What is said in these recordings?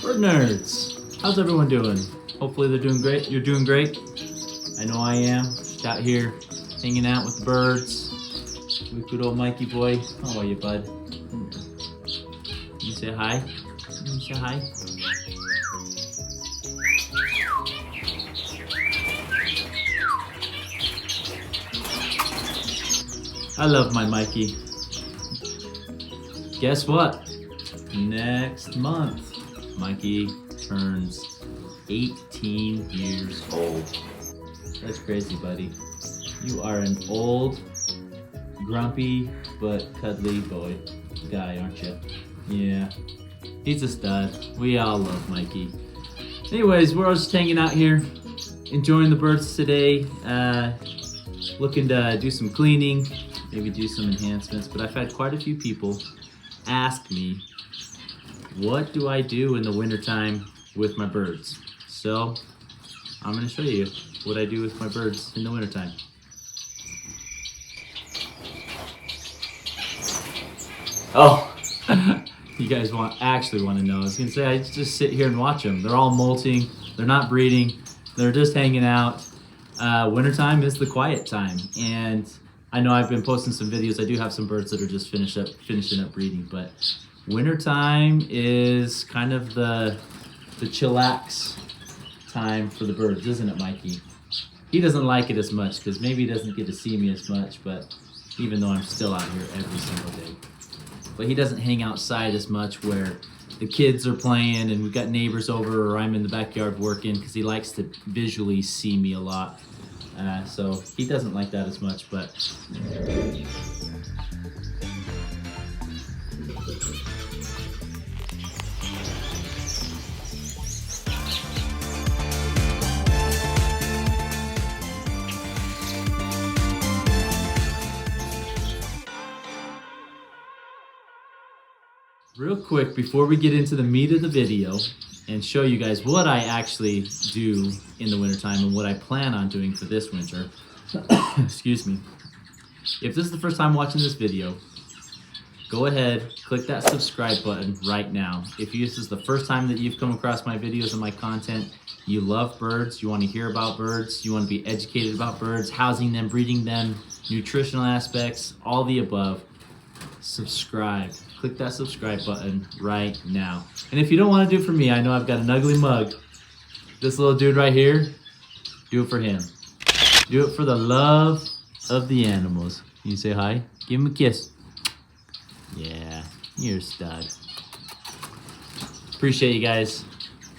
Bird nerds, how's everyone doing? Hopefully they're doing great. You're doing great. I know I am. Just out here hanging out with the birds. With good old Mikey boy. How are you, bud? Can you say hi? Can you say hi? I love my Mikey. Guess what? Next month, Mikey turns 18 years old. That's crazy, buddy. You are an old, grumpy, but cuddly guy, aren't you? Yeah. He's a stud. We all love Mikey. Anyways, we're all just hanging out here, enjoying the birds today. Looking to do some cleaning, maybe do some enhancements, but I've had quite a few people ask me, what do I do in the wintertime with my birds? So I'm going to show you what I do with my birds in the wintertime. Oh, you guys actually want to know. I was going to say, I just sit here and watch them. They're all molting. They're not breeding. They're just hanging out. Wintertime is the quiet time. And I know I've been posting some videos. I do have some birds that are just finishing up breeding. But wintertime is kind of the chillax time for the birds, isn't it, Mikey? He doesn't like it as much because maybe he doesn't get to see me as much, but even though I'm still out here every single day. But he doesn't hang outside as much where the kids are playing and we've got neighbors over or I'm in the backyard working, because he likes to visually see me a lot. So he doesn't like that as much, but real quick, before we get into the meat of the video and show you guys what I actually do in the wintertime and what I plan on doing for this winter, excuse me. If this is the first time watching this video, go ahead, click that subscribe button right now. If this is the first time that you've come across my videos and my content, you love birds, you want to hear about birds, you want to be educated about birds, housing them, breeding them, nutritional aspects, all the above, subscribe. Click that subscribe button right now. And if you don't want to do it for me, I know I've got an ugly mug. This little dude right here, do it for him. Do it for the love of the animals. Can you say hi? Give him a kiss. Yeah, you're a stud. Appreciate you guys.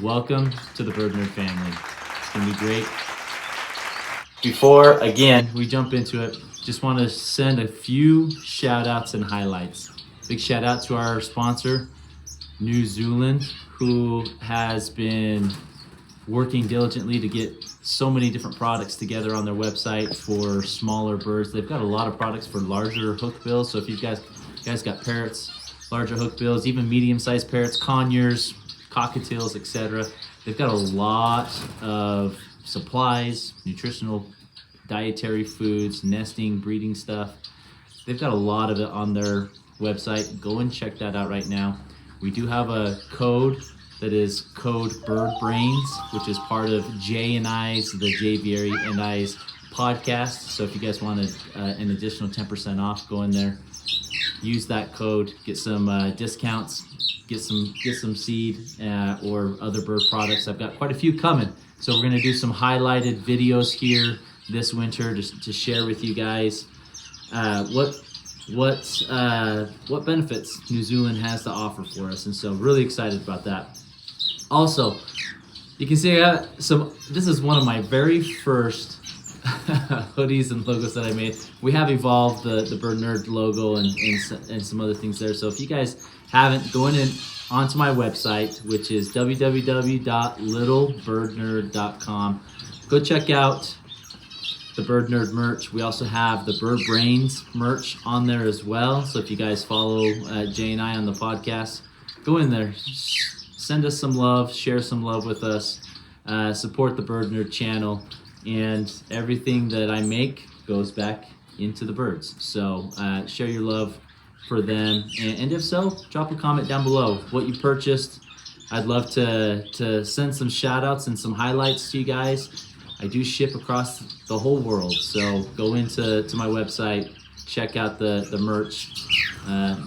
Welcome to the Bird Nerd family. It's gonna be great. Before, again, we jump into it, just want to send a few shout outs and highlights. Big shout out to our sponsor, New Zealand, who has been working diligently to get so many different products together on their website for smaller birds. They've got a lot of products for larger hookbills. So if you guys got parrots, larger hookbills, even medium-sized parrots, conures, cockatiels, etc. They've got a lot of supplies, nutritional, dietary foods, nesting, breeding stuff. They've got a lot of it on their website. Go and check that out right now. We do have a code that is code BIRDBRAINS, which is part of Jay and I's, the Avairy and I's podcast. So if you guys want an additional 10% off, go in there, use that code, get some discounts, get some seed or other bird products. I've got quite a few coming, so we're going to do some highlighted videos here this winter to share with you guys what benefits New Zealand has to offer for us, and so really excited about that. Also, you can see this is one of my very first hoodies and logos that I made. We have evolved the Bird Nerd logo and some other things there. So if you guys haven't, go in onto my website, which is www.littlebirdnerd.com. Go check out the Bird Nerd merch. We also have the Bird Brains merch on there as well. So if you guys follow Jay and I on the podcast, go in there, send us some love, share some love with us, support the Bird Nerd channel, and everything that I make goes back into the birds. So share your love for them, and if so, drop a comment down below what you purchased, I'd love to send some shout outs and some highlights to you guys. I do ship across the whole world, so go into my website, check out the merch,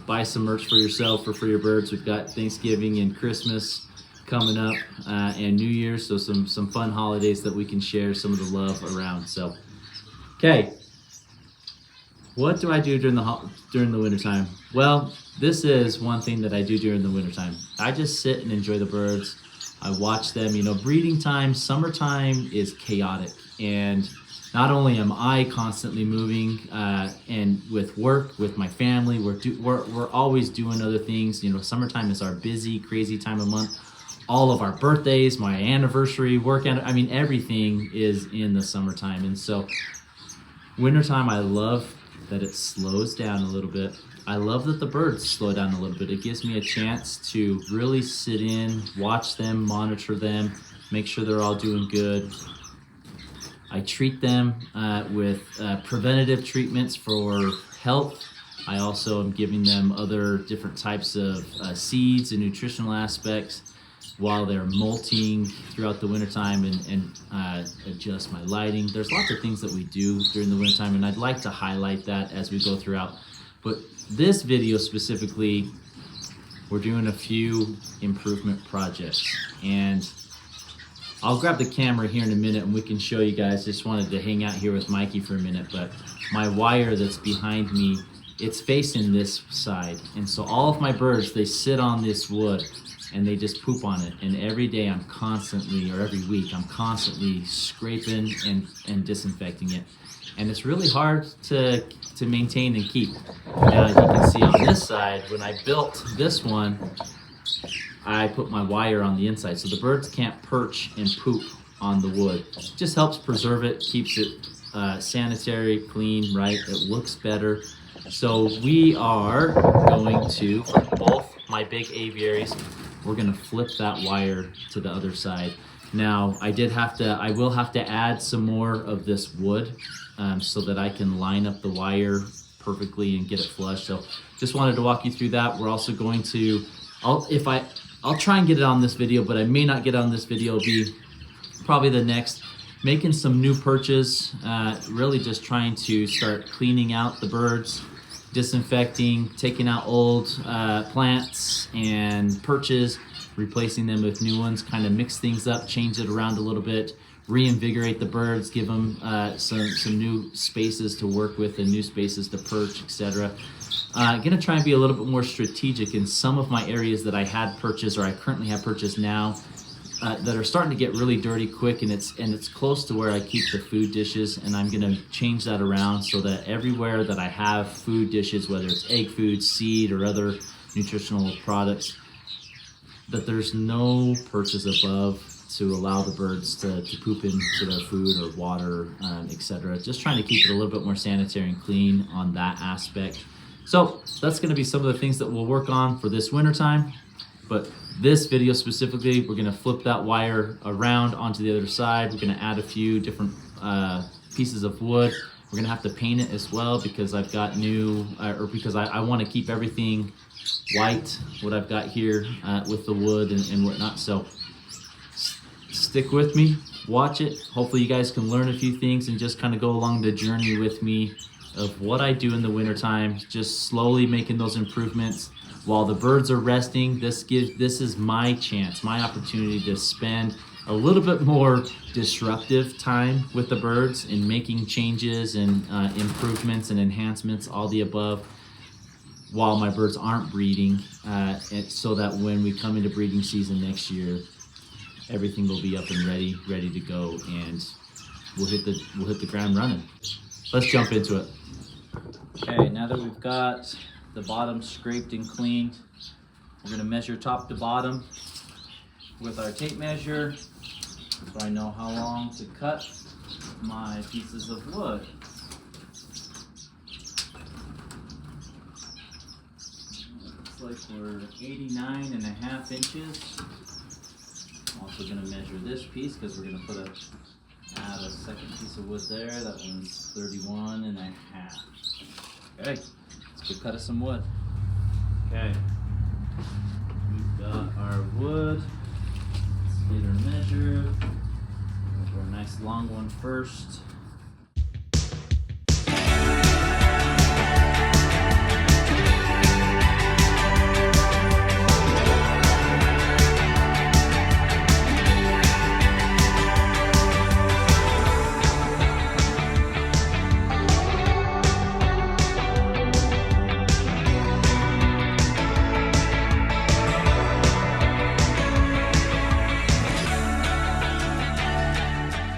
buy some merch for yourself or for your birds. We've got Thanksgiving and Christmas coming up, and New Year's, so some fun holidays that we can share some of the love around. So, okay, what do I do during the wintertime? Well, this is one thing that I do during the wintertime. I just sit and enjoy the birds. I watch them. You know, breeding time, summertime is chaotic, and not only am I constantly moving, and with work, with my family, we're always doing other things. You know, summertime is our busy, crazy time of month. All of our birthdays, my anniversary, I mean, everything is in the summertime. And so wintertime, I love that it slows down a little bit. I love that the birds slow down a little bit. It gives me a chance to really sit in, watch them, monitor them, make sure they're all doing good. I treat them with preventative treatments for health. I also am giving them other different types of seeds and nutritional aspects while they're molting throughout the wintertime, and adjust my lighting. There's lots of things that we do during the wintertime, and I'd like to highlight that as we go throughout. But this video specifically, we're doing a few improvement projects, and I'll grab the camera here in a minute and we can show you guys. Just wanted to hang out here with Mikey for a minute, but my wire that's behind me, it's facing this side, and so all of my birds, they sit on this wood and they just poop on it. And every day I'm constantly, or every week, I'm constantly scraping and disinfecting it. And it's really hard to maintain and keep. Now, as you can see on this side, when I built this one, I put my wire on the inside, so the birds can't perch and poop on the wood. It just helps preserve it, keeps it sanitary, clean, right? It looks better. So we are going to, for both my big aviaries, we're gonna flip that wire to the other side. Now, I will have to add some more of this wood so that I can line up the wire perfectly and get it flush. So just wanted to walk you through that. We're also going to, I'll try and get it on this video, but I may not get on this video. It'll be probably the next, making some new perches, really just trying to start cleaning out the birds, disinfecting, taking out old plants and perches, replacing them with new ones, kind of mix things up, change it around a little bit, reinvigorate the birds, give them some new spaces to work with and new spaces to perch, etc. Gonna try and be a little bit more strategic in some of my areas that I had perches, or I currently have perches now, that are starting to get really dirty quick, and it's close to where I keep the food dishes, and I'm gonna change that around so that everywhere that I have food dishes, whether it's egg food, seed, or other nutritional products, that there's no perches above to allow the birds to poop into their food or water, etc. Just trying to keep it a little bit more sanitary and clean on that aspect. So that's gonna be some of the things that we'll work on for this wintertime. But this video specifically, we're gonna flip that wire around onto the other side. We're gonna add a few different pieces of wood. We're gonna have to paint it as well because I've got because I wanna keep everything white, what I've got here with the wood and whatnot. So stick with me, watch it. Hopefully you guys can learn a few things and just kind of go along the journey with me of what I do in the wintertime, just slowly making those improvements. While the birds are resting, this is my chance, my opportunity to spend a little bit more disruptive time with the birds in making changes and improvements and enhancements, all the above, while my birds aren't breeding, so that when we come into breeding season next year, everything will be up and ready to go, and we'll hit the ground running. Let's jump into it. Okay, now that we've got the bottom scraped and cleaned, we're going to measure top to bottom with our tape measure so I know how long to cut my pieces of wood. Looks like we're 89.5 inches. I'm also going to measure this piece because we're going to add a second piece of wood there. That one's 31.5. Okay, let's go cut us some wood. Okay, we've got our wood. Let's get her measured. We'll do a nice long one first.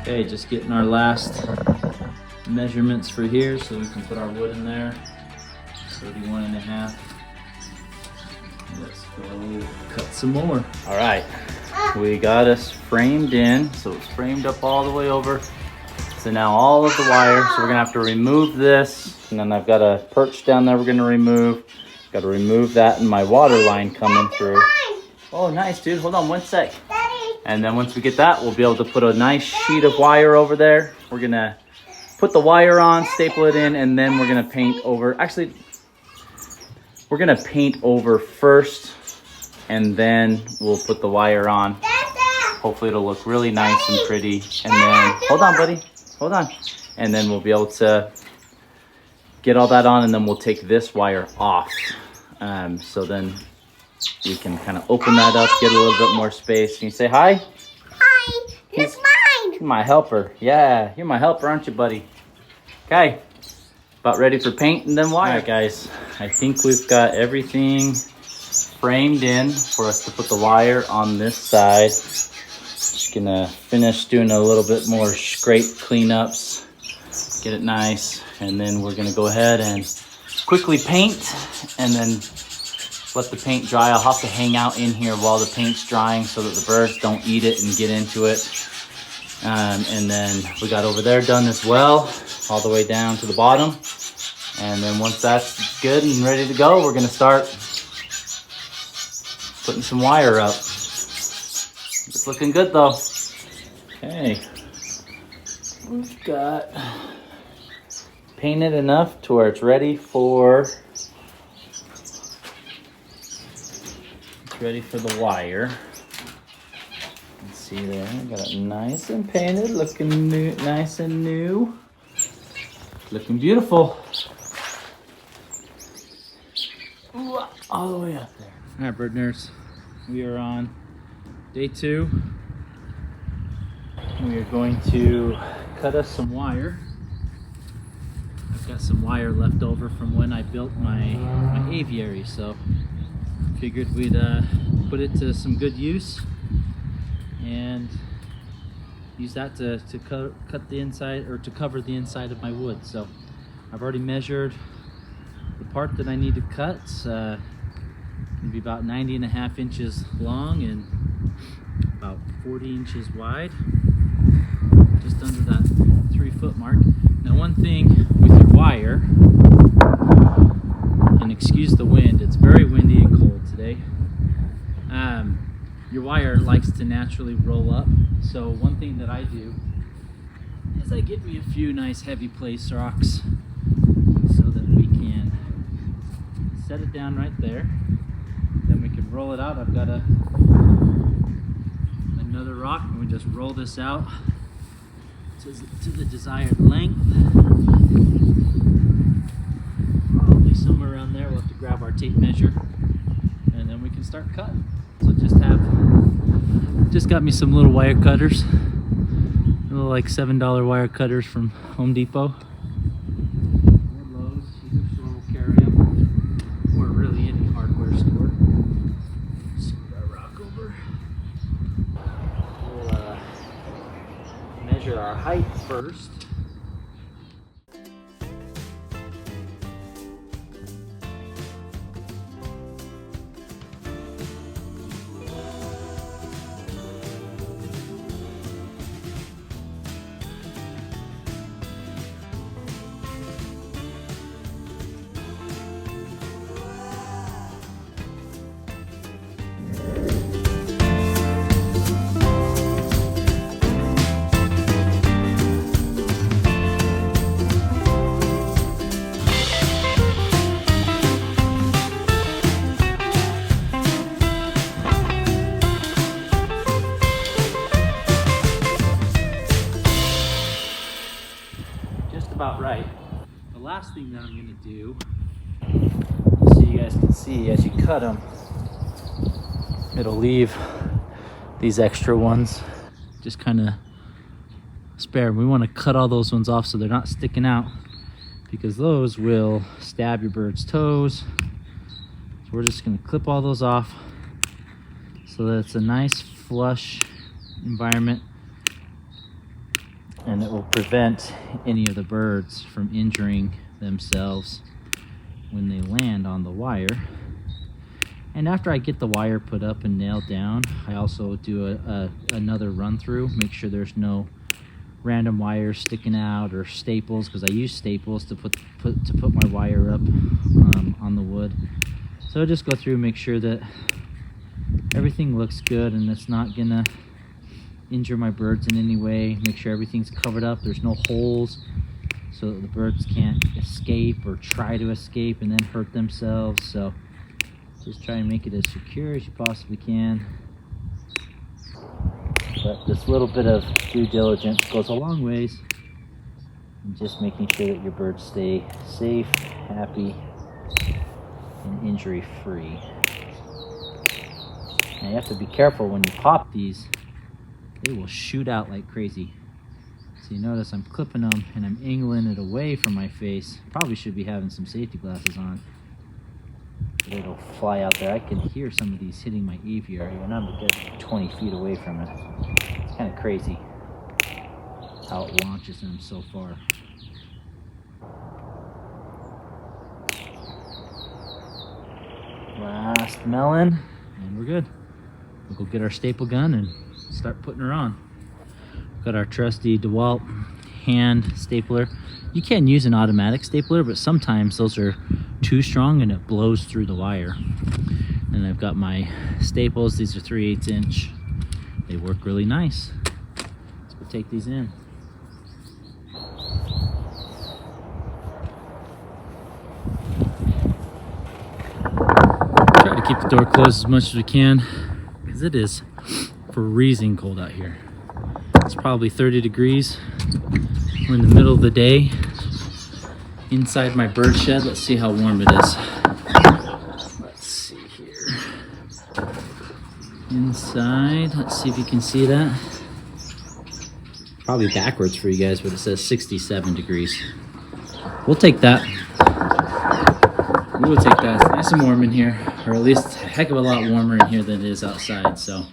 Okay, just getting our last measurements for here so we can put our wood in there. 31.5. Let's go cut some more. All right, we got us framed in. So it's framed up all the way over. So now all of the wire, so we're gonna have to remove this. And then I've got a perch down there we're gonna remove. Got to remove that and my water line coming through. Oh, nice, dude. Hold on one sec. And then once we get that, we'll be able to put a nice sheet of wire over there. We're gonna put the wire on, staple it in, and then we're gonna paint over. Actually, we're gonna paint over first, and then we'll put the wire on. Hopefully it'll look really nice and pretty. And then, hold on, buddy, hold on. And then we'll be able to get all that on, and then we'll take this wire off. So then we can kind of open that up, get a little bit more space. Can you say hi? Hi, it's mine. You're my helper. Yeah, you're my helper, aren't you, buddy? Okay, about ready for paint and then wire. All right, guys, I think we've got everything framed in for us to put the wire on this side. Just gonna finish doing a little bit more scrape cleanups, get it nice, and then we're gonna go ahead and quickly paint and then let the paint dry. I'll have to hang out in here while the paint's drying so that the birds don't eat it and get into it. And then we got over there done as well, all the way down to the bottom. And then once that's good and ready to go, we're gonna start putting some wire up. It's looking good though. Okay, we've got painted enough to where it's ready for the wire. Let's see there, got it nice and painted, looking new, nice and new, looking beautiful. Ooh, all the way up there. All right, bird nerds, we are on day 2. We are going to cut us some wire. I've got some wire left over from when I built my aviary, so figured we'd put it to some good use and use that to cut the inside, or to cover the inside of my wood. So I've already measured the part that I need to cut. It's gonna be about 90.5 inches long and about 40 inches wide, just under that 3-foot mark. Now, one thing with your wire, and excuse the wind, it's very windy and cold today. Your wire likes to naturally roll up. So one thing that I do is I get me a few nice heavy place rocks so that we can set it down right there. Then we can roll it out. I've got another rock, and we just roll this out to the desired length. Probably somewhere around there. We'll have to grab our tape measure, and then we can start cutting. So just got me some little wire cutters, little like $7 wire cutters from Home Depot. Or Lowe's, either store will carry them, or really any hardware store. Scoot our rock over. We'll measure our height first. right. The last thing that I'm gonna do, so you guys can see as you cut them, it'll leave these extra ones just kind of spare. We want to cut all those ones off so they're not sticking out, because those will stab your bird's toes. So we're just going to clip all those off so that it's a nice flush environment, and it will prevent any of the birds from injuring themselves when they land on the wire. And after I get the wire put up and nailed down, I also do another run through, make sure there's no random wires sticking out or staples, because I use staples to put my wire up on the wood. So I just go through, make sure that everything looks good and it's not gonna injure my birds in any way. Make sure everything's covered up, there's no holes, so that the birds can't escape or try to escape and then hurt themselves. So just try and make it as secure as you possibly can. But this little bit of due diligence goes a long ways in just making sure that your birds stay safe, happy, and injury-free. Now you have to be careful when you pop these. They will shoot out like crazy. So you notice I'm clipping them and I'm angling it away from my face. Probably should be having some safety glasses on. But it'll fly out there. I can hear some of these hitting my aviary when I'm a good 20 feet away from it. It's kind of crazy how it launches them so far. Last melon, and we're good. We'll go get our staple gun and start putting her on. We've got our trusty DeWalt hand stapler. You can use an automatic stapler, but sometimes those are too strong and it blows through the wire. And I've got my staples. These are 3/8 inch. They work really nice. Let's go take these in. Try to keep the door closed as much as we can, because it is freezing cold out here. It's probably 30 degrees. We're in the middle of the day inside my bird shed. Let's see how warm it is. Let's see here. Inside, let's see if you can see that. Probably backwards for you guys, but it says 67 degrees. We'll take that. We will take that. It's nice and warm in here, or at least a heck of a lot warmer in here than it is outside. So,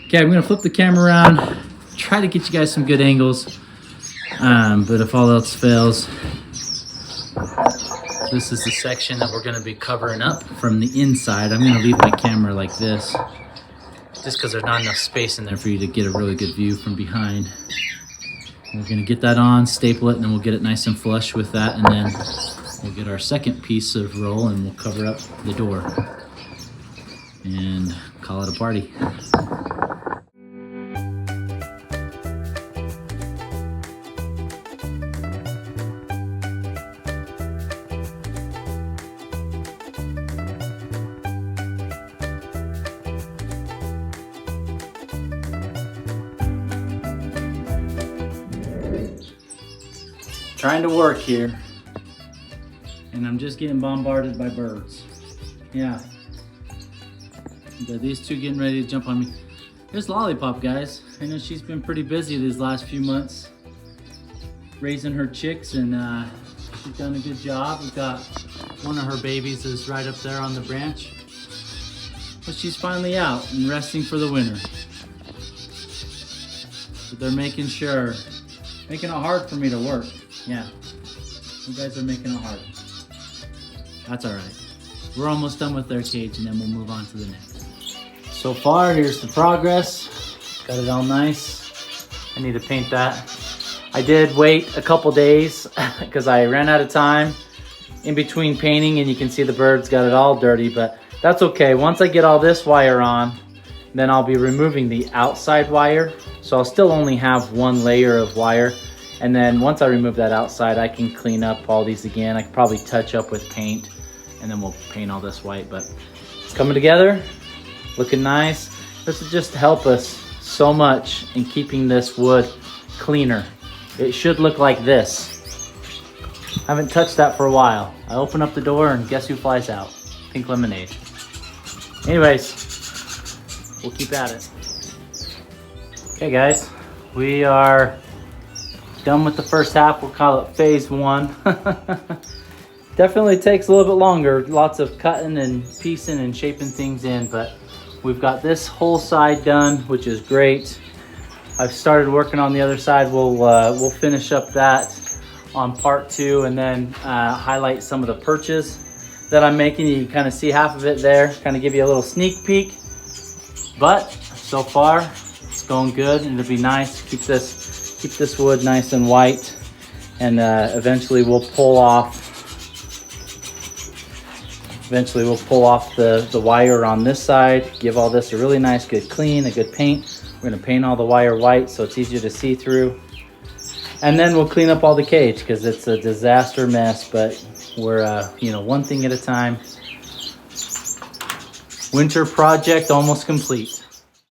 okay, I'm gonna flip the camera around, try to get you guys some good angles. But if all else fails, this is the section that we're going to be covering up from the inside. I'm going to leave my camera like this, just because there's not enough space in there for you to get a really good view from behind. We're going to get that on, staple it, and then we'll get it nice and flush with that, and then we'll get our second piece of roll and we'll cover up the door and call it a party. Trying to work here, and I'm just getting bombarded by birds. Yeah. Got these two getting ready to jump on me. There's Lollipop, guys. I know she's been pretty busy these last few months raising her chicks, and she's done a good job. We've got one of her babies is right up there on the branch, but she's finally out and resting for the winter. But they're making it hard for me to work. Yeah, you guys are making it hard. That's all right. We're almost done with their cage, and then we'll move on to the next. So far, here's the progress. Got it all nice. I need to paint that. I did wait a couple days because I ran out of time in between painting, and you can see the birds got it all dirty, but that's okay. Once I get all this wire on, then I'll be removing the outside wire. So I'll still only have one layer of wire. And then once I remove that outside, I can clean up all these again. I can probably touch up with paint, and then we'll paint all this white, but it's coming together, looking nice. This will just help us so much in keeping this wood cleaner. It should look like this. Haven't touched that for a while. I open up the door and guess who flies out? Pink lemonade. Anyways, we'll keep at it. Okay guys, we are done with the first half. We'll call it phase 1. Definitely takes a little bit longer. Lots of cutting and piecing and shaping things in, but we've got this whole side done, which is great. I've started working on the other side. We'll finish up that on part 2 and then highlight some of the perches that I'm making. You can kind of see half of it there, kind of give you a little sneak peek. But so far, it's going good, and it'll be nice. Keep this wood nice and white, and eventually we'll pull off the wire on this side, give all this a really nice good clean, a good paint. We're gonna paint all the wire white so it's easier to see through. And then we'll clean up all the cage because it's a disaster mess, but we're one thing at a time. Winter project almost complete.